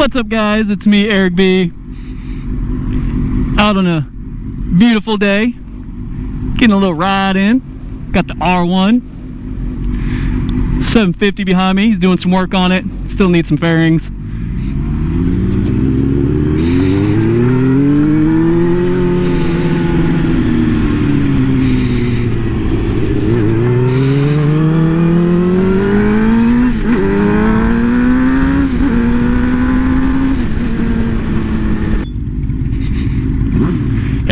What's up, guys? It's me, Eric B. Out on a beautiful day, getting a little ride in. Got the R1 750 behind me. He's doing some work on it. Still needs some fairings.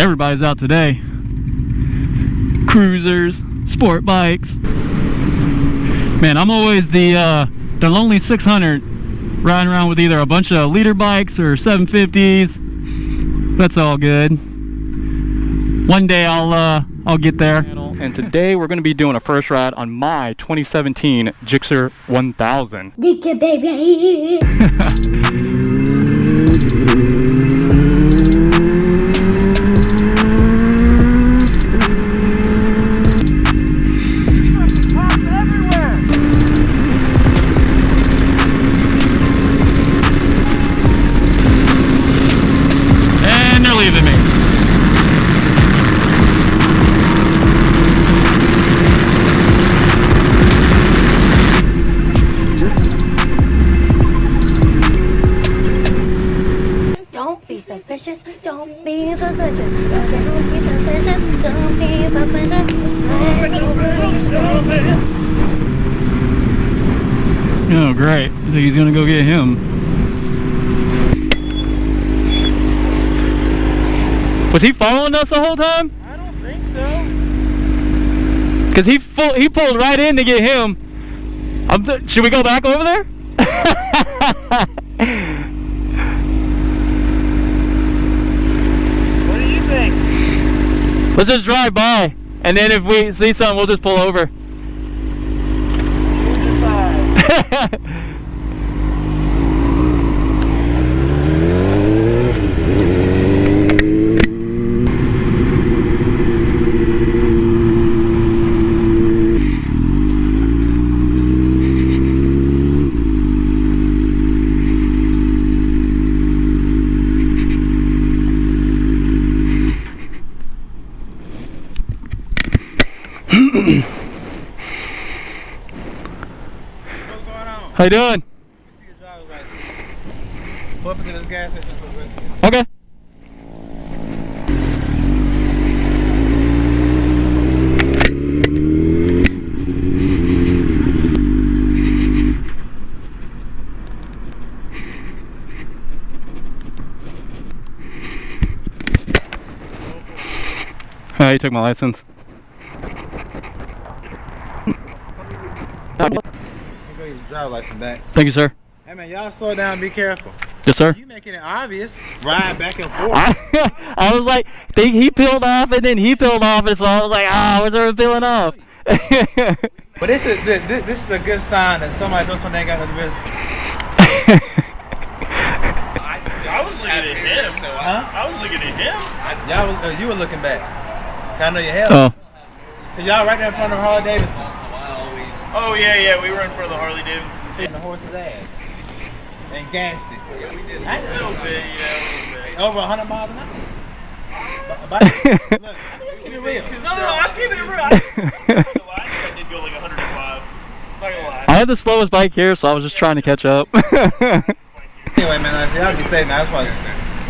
Everybody's out today. Cruisers, sport bikes. Man, I'm always the lonely 600, riding around with either a bunch of leader bikes or 750s. That's all good. One day I'll get there. And today we're going to be doing a first ride on my 2017 GSXR 1000. Get baby. Don't be suspicious. Don't be suspicious. Don't be suspicious. Oh, great. I think he's gonna go get him. Was he following us the whole time? I don't think so. Cause he pulled right in to get him. Should we go back over there? Let's just drive by, and then if we see something, we'll just pull over. You decide. What's going on? How you doing? See your driver's license. Pull up into this gas station for the rest of it. Okay. You took my license. I'll go your driver's license back. Thank you, sir. Hey man, y'all slow down and be careful. Yes, sir. You making it obvious. Ride back and forth. I was like, he peeled off and then he peeled off, and so I was like, where's everyone peeling off? But this is a good sign that somebody knows something they ain't got nothing to do. I was looking at him. Huh? I was looking at him. You were looking back. I know your head. Oh. Y'all right there in front of Harley Davidson. Oh yeah, we were in front of the Harley Davidson. And the horse's ass. And gassed it. A little bit, yeah, a little bit. Over 100 miles an hour. Look, keep it real. No, I'm keeping it real. I did go like 105. Not gonna lie. I have the slowest bike here, so I was just trying to catch up. Anyway, man, y'all be safe, man. I just want to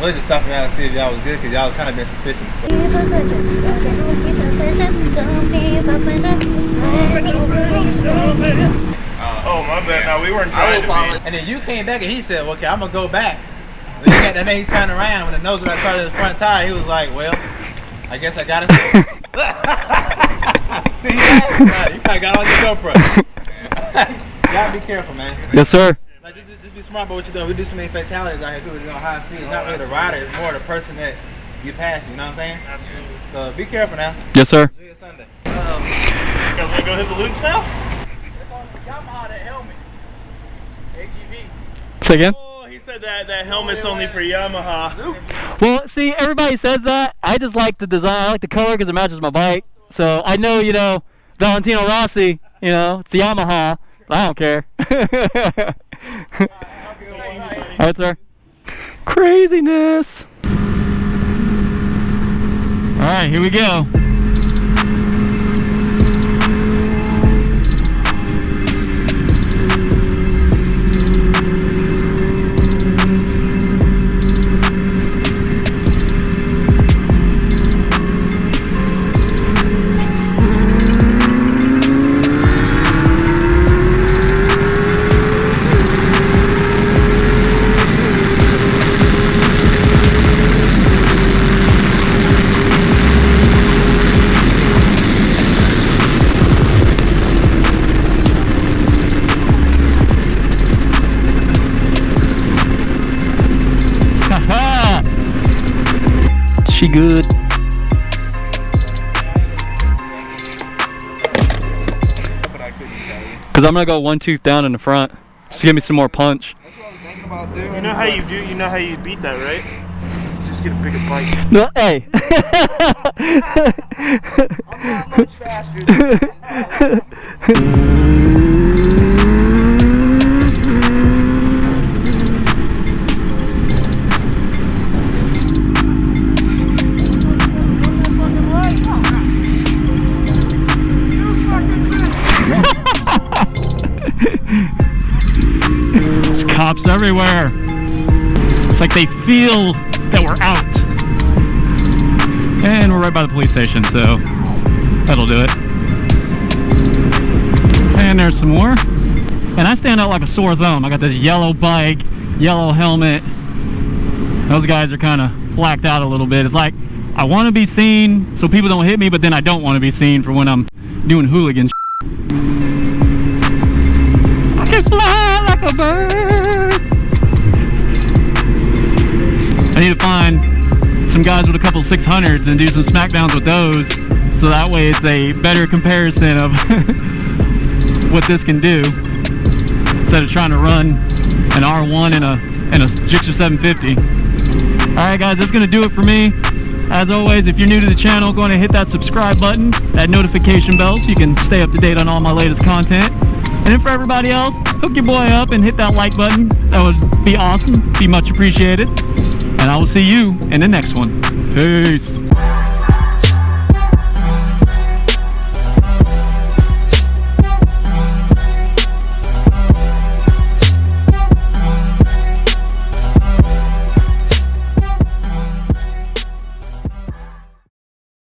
really just stop around and see if y'all was good, because y'all kind of been suspicious. Be suspicious. Don't be suspicious. Don't be suspicious. Oh, my bad. No, we weren't trying to be. And then you came back and he said, well, okay, I'm going to go back. And then he turned around when the nose of that car to the front tire. He was like, well, I guess I got it. See, you probably got on your GoPro. Y'all be careful, man. Yes, sir. Like, just be smart about what you're doing. We do so many fatalities out here. People doing high speed. It's not really the rider. It's more the person that you pass. You know what I'm saying? Absolutely. So be careful now. Yes, sir. Enjoy your Sunday. You guys want to go hit the loops now? Yamaha, that helmet. AGV. Say again? Oh, he said that helmet's only for Yamaha. Well, see, everybody says that. I just like the design. I like the color because it matches my bike. So I know, you know, Valentino Rossi, you know, it's Yamaha. I don't care. All right, sir. Craziness. All right, here we go. She good. Cause I'm gonna go one tooth down in the front. Just give me some more punch. That's what I was thinking about doing. You know how you do? You know how you beat that, right? Just get a bigger bike. No, hey. I'm not much faster There's cops everywhere. It's like they feel that we're out. And we're right by the police station, so that'll do it. And there's some more. And I stand out like a sore thumb. I got this yellow bike, yellow helmet. Those guys are kind of blacked out a little bit. It's like I want to be seen so people don't hit me, but then I don't want to be seen for when I'm doing hooligan shit. I can fly like a bird. I need to find some guys with a couple 600s and do some smackdowns with those, so that way it's a better comparison of what this can do instead of trying to run an R1 and a GSXR 750. Alright guys, that's going to do it for me. As always, if you're new to the channel, go ahead and hit that subscribe button, that notification bell, so you can stay up to date on all my latest content. And then for everybody else, hook your boy up and hit that like button. That would be awesome, be much appreciated. And I will see you in the next one. Peace.